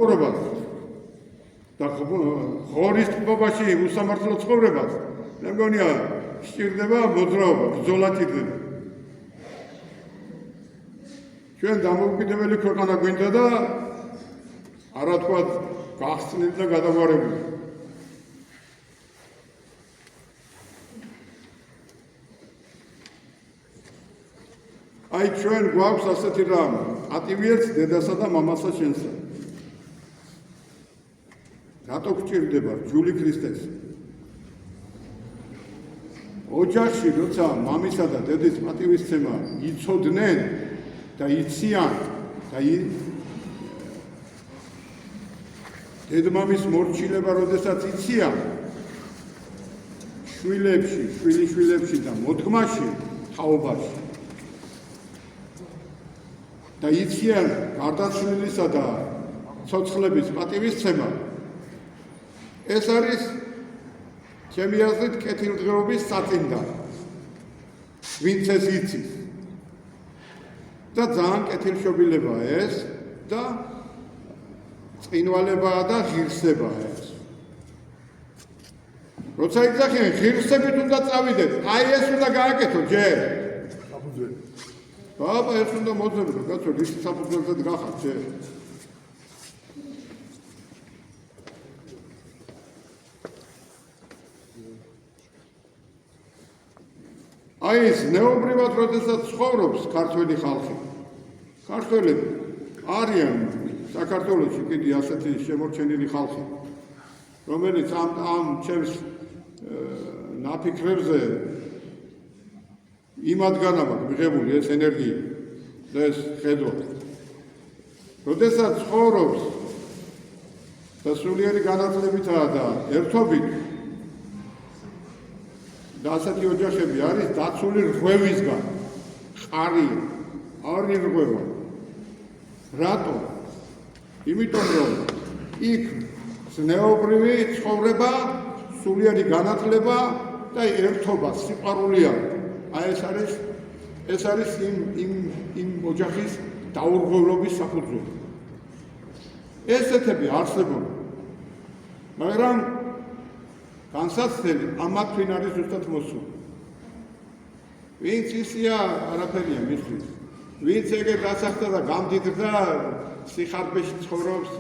ცხოვრებას და ღორის ტბობაში უსამართლო ცხოვრებას, მე მგონია სჭირდება მოძრაობა, ბრძოლა ჭირდება. ჩვენ დამოუკიდებელი ქვეყანა გვინდა და არა თქვა გახსნილი და გადაგვარებული. აი ჩვენ გვაქვს ასეთი რამ, პატივიერს დედასა და მამასა შენსა. რატო გვჭირდება რჯული ქრისტეს? ოჯახში როცა მამისა და დედის პატივისცემა იცოდნენ და იციან და დედმამის მორჩილება როდესაც იციან შვილებში, შვილიშვილებში და მოდგმაში, თაობაში და იციან გარდაცვლილისა და ცოცხლების პატივისცემა, ეს არის ჩემი აზრით კეთილდღეობის საწინდარი, ვინც ეს იცის და ძალიან კეთილშობილებაა ეს და წინვალებაა და ღირსებაა ეს. როცა იძახიან ღირსებით უნდა წავიდეთ, აი ეს უნდა გააკეთო ჯერ. ბაბა ეს უნდა მოძებნო, კაცო, რის საფუძველზე დგახარ ჯერ. აი ეს ნეობრივად როდესაც ცხოვრობს ქართველი ხალხი. ქართველები არიან საქართველოში კიდე ასეთი შემორჩენილი ხალხი, რომელიც ამ ჩემს ნაფიქრებზე იმადგან აქვს მიღებული ეს ენერგია და ეს ხედვა. როდესაც ცხოვრობს და სულიერი განათლებითაა და ერთობით და ასეთი ოჯახები არის დაცული რღვევისგან, ყარია, არი რღვევა. რატო? იმიტომ რომ იქ ზნეობრივი ცხოვრება, სულიერი განათლება და ერთობა, სიყვარული არის. აი ეს არის იმ ოჯახის დაურღვევლობის საფუძველი. ესეთები არსებობენ. მაგრამ განსაცდელი ამათვინ არის ზუსტად მოსული. ვინც ისია არაფერია მისთვის. ვინც ეგრე დასახდა და გამდიდრდა სიხარბეში ცხოვრობს.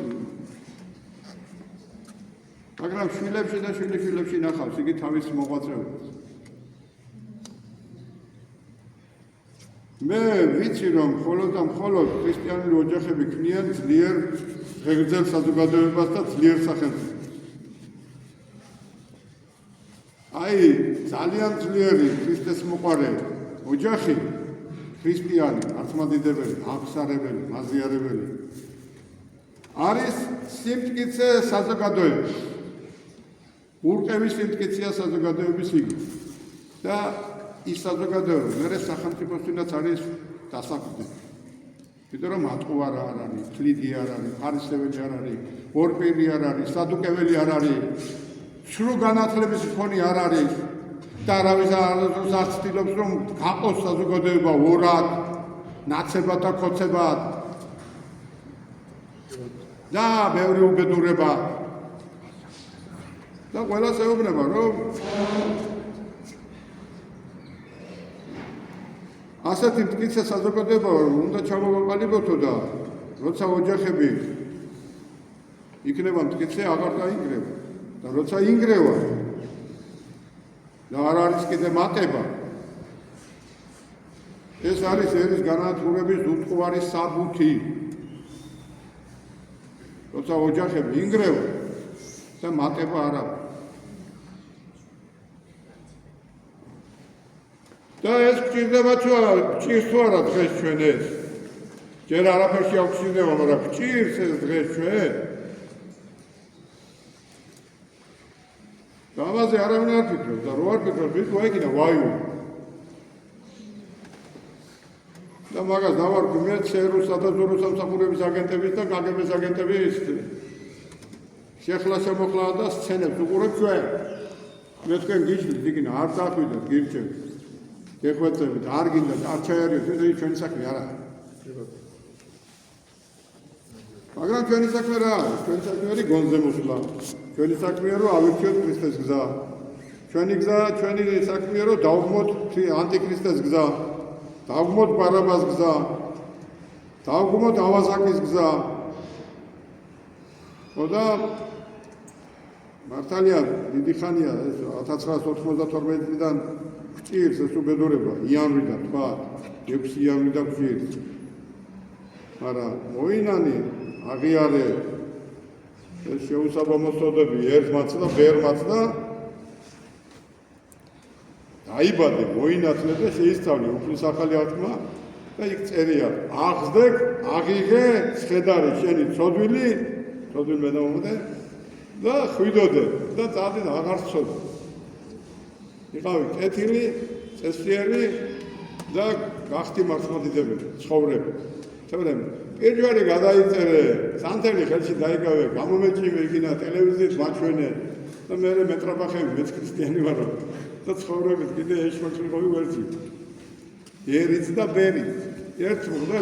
მაგრამ შვილებში და შვილიშვილებში ნახავს იგი თავის მოღვაწეობას. მე ვიცი რომ მხოლოდ და მხოლოდ ქრისტიანული ოჯახები ქმნიან ძლიერ ღერძელ საზოგადოებას და ძლიერ სახელმწიფოს. აი ძალიან ძლიერი ქრისტეს მოყვარე ოჯახი, ქრისტიანი, ართმადიდებელი, აღსარებელი, მაზიარებელი არის სიმტკიცე საზოგადოების. ურყევი სიმტკიცეა საზოგადოების იგივე. და ის საზოგადოება მერე სახელმწიფოსთვინაც არის დასაყრდენი. იმიტომ რომ ატყუარა არ არის, თლიდი არ არის, ფარისეველი არ არის, ორპირი არ არის, სადუკეველი არ არის, სრულ განათლების მქონე არ არის და არავის არ ცდილობს რომ გაყოს საზოგადოება ორად, ნაცებად და ქოცებად და ბევრი უბედურება და ყველას ეუბნება რომ ასეთი მტკიცე საზოგადოება უნდა ჩამოვაყალიბოთო და როცა ოჯახები იქნება მტკიცე აღარ დაინგრევა და როცა ინგრევა და არ არის კიდე მატება ეს არის ერის განადგურების უტყუარი საბუთი. როცა ოჯახები ინგრევა და მატება არ აქვს. და ეს გჭირდება გჭირს თუ არა დღეს ჩვენ ეს? ჯერ არაფერში არ გჭირდება, მაგრამ გჭირს ეს დღეს ჩვენ? და ამაზე არავინ არ ფიქრობს და რო არ ფიქრობს, ვიქო ეგინა ვაიუ. და მაგას დავარქვი მე ЦРУ-სა და ზურუ სამსახურების აგენტების და კგბ-ის აგენტების შეხლა-შემოხლა და სცენებს უყურებთ ჩვენ. მე თქვენ გიჩნდით იქინა, არ დაახვიდეთ, გირჩევთ. გეხვეწებით, არ გინდათ, არ ჩაერიოთ, ეს ჩვენი საქმე არა. მაგრამ ჩვენი საქმე რა არის? ჩვენი საქმე არის გონზე მოსვლა. ჩვენი საქმეა რომ ავირჩიოთ ქრისტეს გზა. ჩვენი საქმეა რომ დავგმოთ ანტიქრისტეს გზა. დავგმოთ ბარაბას გზა. დავგმოთ ავაზაკის გზა. ხოდა მართალია დიდი ხანია ეს 1992 წლიდან გჭირს ეს უბედურება იანვრიდან თქვა 6 იანვრიდან გჭირს. მაგრამ მოინანი აღიარე ეს შეუსაბამოსობები ერთმაც და ბერმაც და დაიბადე მოინათლე და შეისწავლე უფლის ახალი აღთქმა და იქ წერია აღზრდ აღიღე ცხედარი შენი ცოდვილი ცოდვილ მედამოდე და ხვიდოდე და წადი და აღარ ცოდე იყავი კეთილი წესიერი და გახდი მართლმადიდებელი ცხოვრები პირველი გადაიწერე სანთელი ხელში დაიკავე გამომეჭიმე იქინა ტელევიზიით მაჩვენე და მე მეტრაბახები მეც ქრისტიანი ვარ და ცხოვრებით კიდე ეშმაკრიყავი ვერცი ერიც და ბერიც ერთ მოხდა